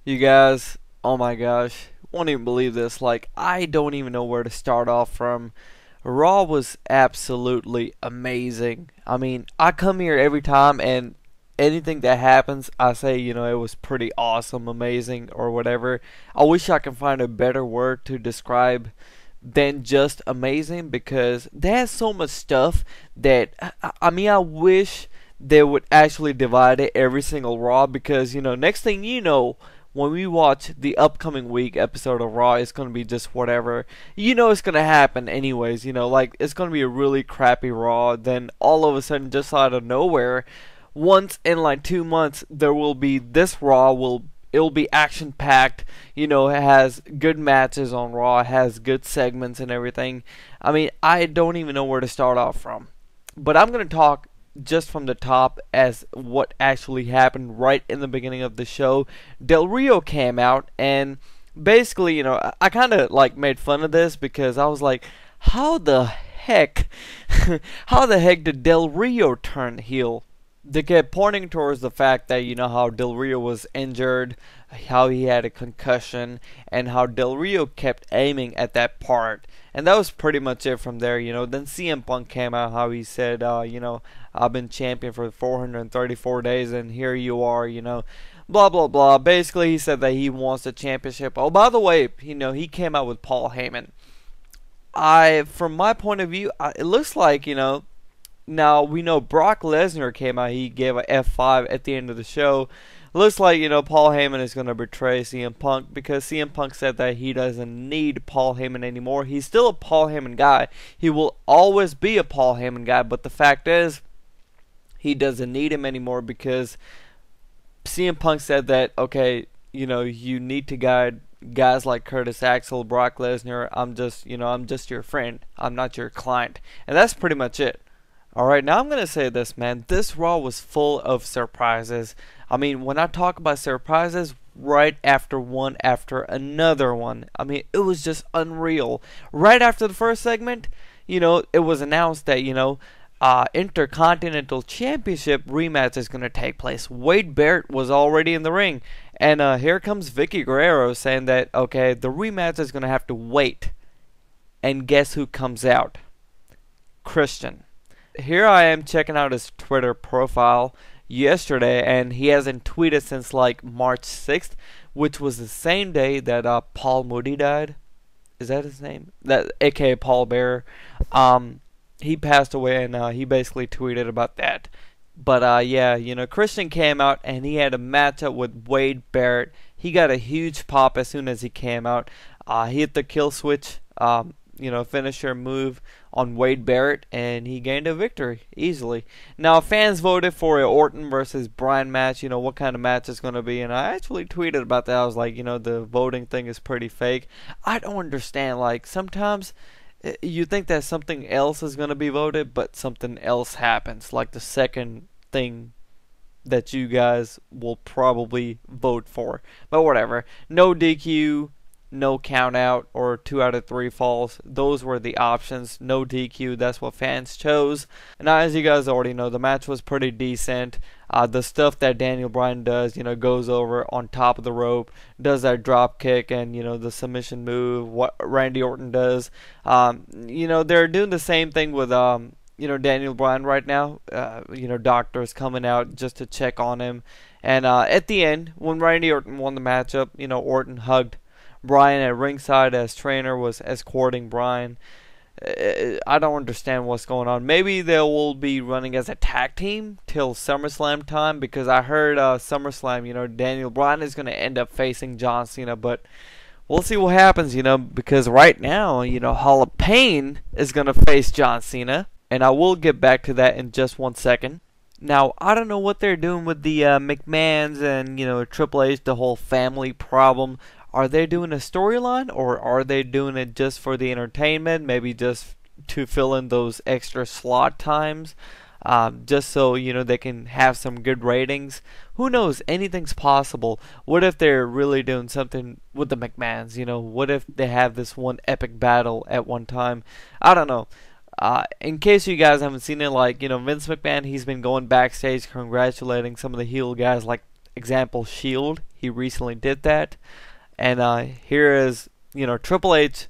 You guys, oh my gosh, won't even believe this. Like, I don't even know where to start off from. Raw was absolutely amazing. I mean, I come here every time and anything that happens, I say, it was pretty awesome, amazing, or whatever. I wish I could find a better word to describe than just amazing because there's so much stuff that, I mean, I wish they would actually divide it every single Raw because, next thing you know, when we watch the upcoming week episode of Raw, it's going to be just whatever. It's going to happen anyways, like it's going to be a really crappy Raw. Then all of a sudden, just out of nowhere, once in like 2 months, there will be this Raw it'll be action packed, it has good matches on Raw, it has good segments and everything. I mean, I don't even know where to start off from. But I'm going to talk just from the top as what actually happened right in the beginning of the show. Del Rio came out and basically, I kind of like made fun of this because I was like, how the heck, how the heck did Del Rio turn heel? They kept pointing towards the fact that how Del Rio was injured, how he had a concussion, and how Del Rio kept aiming at that part. And that was pretty much it from there. Then CM Punk came out, how he said, I've been champion for 434 days, and here you are, blah blah blah. Basically, he said that he wants a championship. Oh, by the way, he came out with Paul Heyman. From my point of view, it looks like, now, we know Brock Lesnar came out. He gave a F5 at the end of the show. Looks like, Paul Heyman is going to betray CM Punk because CM Punk said that he doesn't need Paul Heyman anymore. He's still a Paul Heyman guy. He will always be a Paul Heyman guy. But the fact is, he doesn't need him anymore because CM Punk said that, okay, you need to guide guys like Curtis Axel, Brock Lesnar. I'm just your friend. I'm not your client. And that's pretty much it. Alright, now I'm going to say this, man. This Raw was full of surprises. I mean, when I talk about surprises, right after one after another one. I mean, it was just unreal. Right after the first segment, it was announced that, Intercontinental Championship rematch is going to take place. Wade Barrett was already in the ring. And here comes Vicky Guerrero saying that, okay, the rematch is going to have to wait. And guess who comes out? Christian. Here I am checking out his Twitter profile yesterday, and he hasn't tweeted since like March 6th, which was the same day that Paul Moody died. Is that his name? That aka Paul Bearer. He passed away, and he basically tweeted about that. But yeah, Christian came out and he had a matchup with Wade Barrett. He got a huge pop as soon as he came out. He hit the kill switch. Finisher move on Wade Barrett, and he gained a victory easily. Now, fans voted for a Orton versus Bryan match, what kind of match it's going to be, and I actually tweeted about that. I was like, the voting thing is pretty fake. I don't understand, like, sometimes you think that something else is going to be voted, but something else happens, like the second thing that you guys will probably vote for. But whatever. No DQ, no count out, or 2 out of 3 falls. Those were the options. No DQ, that's what fans chose. Now, as you guys already know, the match was pretty decent. The stuff that Daniel Bryan does, goes over on top of the rope, does that drop kick, and the submission move, what Randy Orton does. They're doing the same thing with Daniel Bryan right now. Doctors coming out just to check on him. And at the end, when Randy Orton won the matchup, Orton hugged Bryan at ringside as trainer was escorting Bryan. I don't understand what's going on. Maybe they will be running as a tag team till SummerSlam time, because I heard SummerSlam, Daniel Bryan is going to end up facing John Cena, but we'll see what happens, because right now, Hall of Pain is going to face John Cena, and I will get back to that in just 1 second. Now, I don't know what they're doing with the McMahons and, Triple H, the whole family problem. Are they doing a storyline, or are they doing it just for the entertainment? Maybe just to fill in those extra slot times, just so they can have some good ratings. Who knows? Anything's possible. What if they're really doing something with the McMahons? What if they have this one epic battle at one time? I don't know. In case you guys haven't seen it, like Vince McMahon, he's been going backstage congratulating some of the heel guys like example, Shield. He recently did that. And here is, Triple H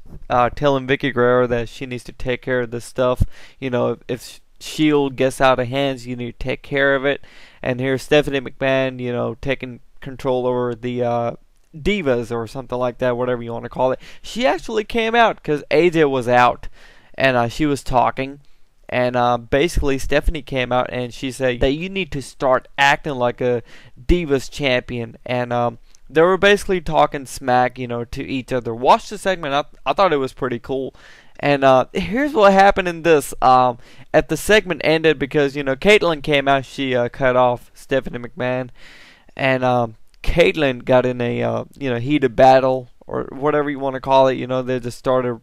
telling Vicky Guerrero that she needs to take care of this stuff. If Shield gets out of hands, you need to take care of it. And here's Stephanie McMahon, taking control over the divas or something like that, whatever you want to call it. She actually came out because AJ was out, and she was talking. And basically, Stephanie came out and she said that you need to start acting like a divas champion. And they were basically talking smack, to each other. Watch the segment. I thought it was pretty cool. And here's what happened in this. At the segment ended because, Caitlyn came out. She cut off Stephanie McMahon. And Caitlyn got in a, heated battle or whatever you want to call it. They just started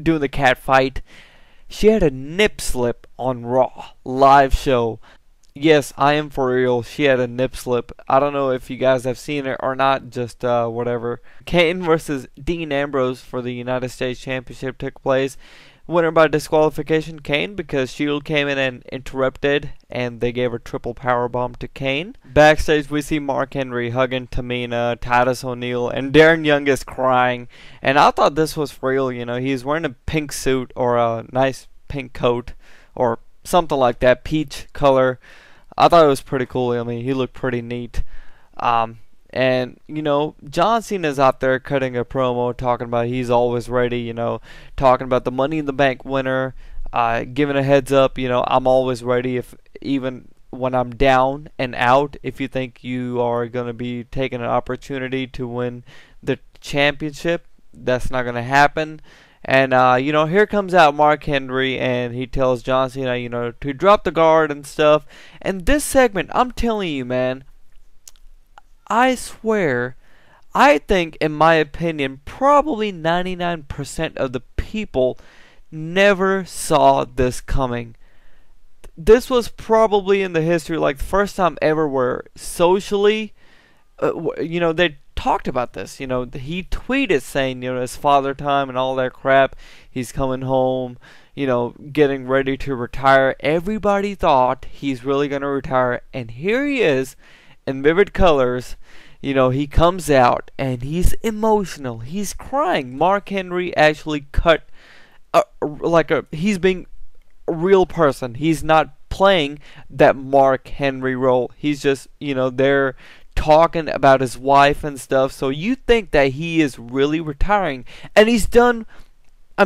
doing the cat fight. She had a nip slip on Raw live show. Yes, I am for real. She had a nip slip. I don't know if you guys have seen it or not. Just whatever. Kane versus Dean Ambrose for the United States Championship took place. Winner by disqualification, Kane, because Shield came in and interrupted, and they gave a triple powerbomb to Kane. Backstage, we see Mark Henry hugging Tamina, Titus O'Neil, and Darren Young is crying. And I thought this was real. He's wearing a pink suit or a nice pink coat or something like that, peach color. I thought it was pretty cool. He looked pretty neat. And, John Cena's out there cutting a promo talking about he's always ready, talking about the Money in the Bank winner, giving a heads up, I'm always ready if even when I'm down and out, if you think you are going to be taking an opportunity to win the championship, that's not going to happen. And, here comes out Mark Henry, and he tells John Cena, to drop the guard and stuff. And this segment, I'm telling you, man, I swear, I think, in my opinion, probably 99% of the people never saw this coming. This was probably in the history, like, the first time ever where socially, they talked about this. He tweeted saying, it's father time and all that crap. He's coming home, getting ready to retire. Everybody thought he's really going to retire. And here he is in vivid colors. He comes out and he's emotional. He's crying. Mark Henry actually cut he's being a real person. He's not playing that Mark Henry role. He's just, there talking about his wife and stuff. So you think that he is really retiring. And he's done.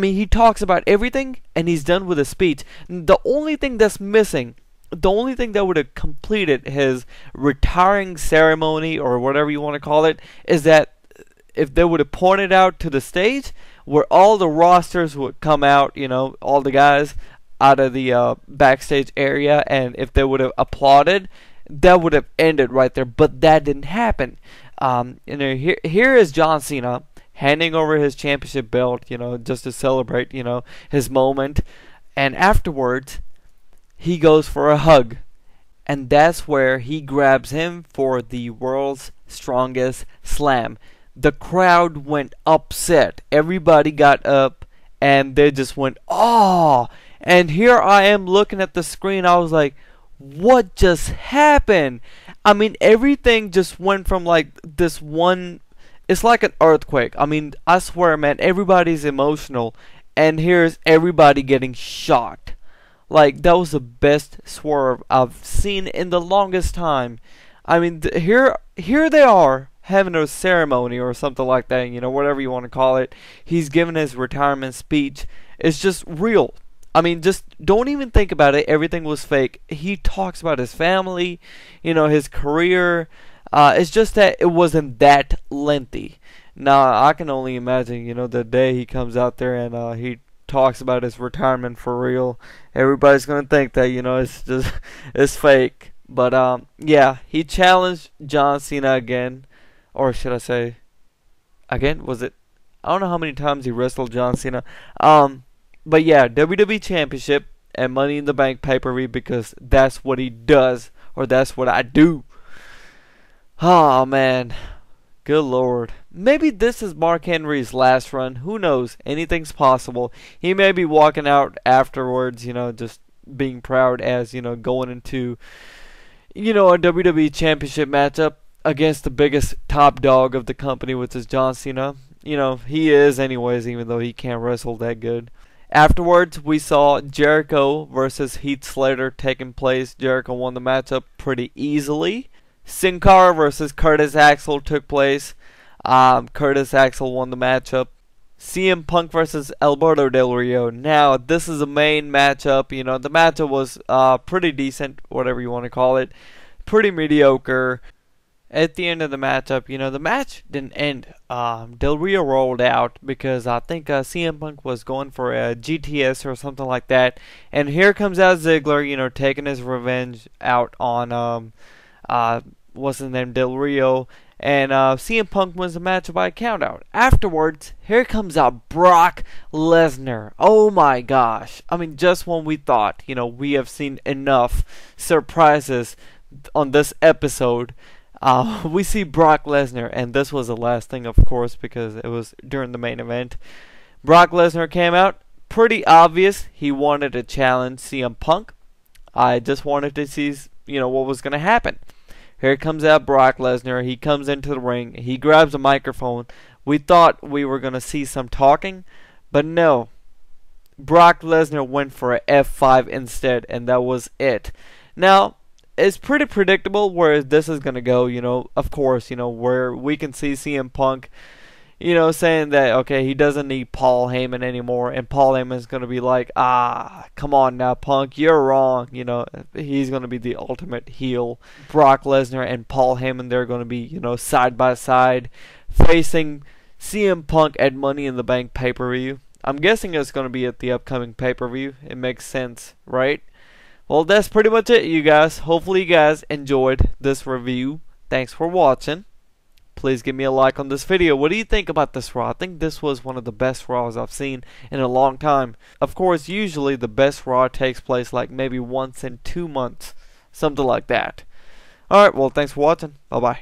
He talks about everything and he's done with a speech. The only thing that's missing, the only thing that would have completed his retiring ceremony or whatever you want to call it, is that if they would have pointed out to the stage where all the rosters would come out, all the guys out of the backstage area, and if they would have applauded, that would have ended right there. But that didn't happen. Here is John Cena handing over his championship belt, just to celebrate, his moment, and afterwards he goes for a hug, and that's where he grabs him for the world's strongest slam. The crowd went upset. Everybody got up and they just went, oh! And here I am looking at the screen. I was like, what just happened? Everything just went from like this one. It's like an earthquake. I swear, man, everybody's emotional, and here's everybody getting shocked. Like, that was the best swerve I've seen in the longest time. Here they are having a ceremony or something like that, whatever you want to call it. He's giving his retirement speech. It's just real. Just don't even think about it. Everything was fake. He talks about his family, his career. It's just that it wasn't that lengthy. Now, I can only imagine, the day he comes out there and he talks about his retirement for real. Everybody's gonna think that it's fake. But yeah, he challenged John Cena again, or should I say, again? Was it? I don't know how many times he wrestled John Cena. But yeah, WWE Championship and Money in the Bank pay-per-view, because that's what he does, or that's what I do. Oh man. Good Lord. Maybe this is Mark Henry's last run. Who knows? Anything's possible. He may be walking out afterwards, just being proud as, going into, a WWE Championship matchup against the biggest top dog of the company, which is John Cena. He is anyways, even though he can't wrestle that good. Afterwards, we saw Jericho versus Heath Slater taking place. Jericho won the matchup pretty easily. Sin Cara versus Curtis Axel took place. Curtis Axel won the matchup. CM Punk versus Alberto Del Rio. Now, this is a main matchup. The matchup was pretty decent, whatever you want to call it. Pretty mediocre. At the end of the matchup, the match didn't end. Del Rio rolled out because I think CM Punk was going for a GTS or something like that. And here comes out Ziggler, taking his revenge out on, what's his name, Del Rio. And CM Punk wins the match by a countout. Afterwards, here comes out Brock Lesnar. Oh my gosh. I mean, just when we thought, we have seen enough surprises on this episode, we see Brock Lesnar, and this was the last thing, of course, because it was during the main event. Brock Lesnar came out. Pretty obvious. He wanted to challenge CM Punk. I just wanted to see, what was going to happen. Here comes out Brock Lesnar. He comes into the ring. He grabs a microphone. We thought we were going to see some talking, but no. Brock Lesnar went for a F5 instead, and that was it. Now, it's pretty predictable where this is going to go, of course, where we can see CM Punk, saying that, okay, he doesn't need Paul Heyman anymore, and Paul Heyman's going to be like, come on now, Punk, you're wrong, he's going to be the ultimate heel. Brock Lesnar and Paul Heyman, they're going to be, side by side, facing CM Punk at Money in the Bank pay-per-view. I'm guessing it's going to be at the upcoming pay-per-view. It makes sense, right? Well, that's pretty much it, you guys. Hopefully you guys enjoyed this review. Thanks for watching. Please give me a like on this video. What do you think about this Raw? I think this was one of the best Raws I've seen in a long time. Of course, usually the best Raw takes place like maybe once in 2 months. Something like that. Alright, well, thanks for watching. Bye-bye.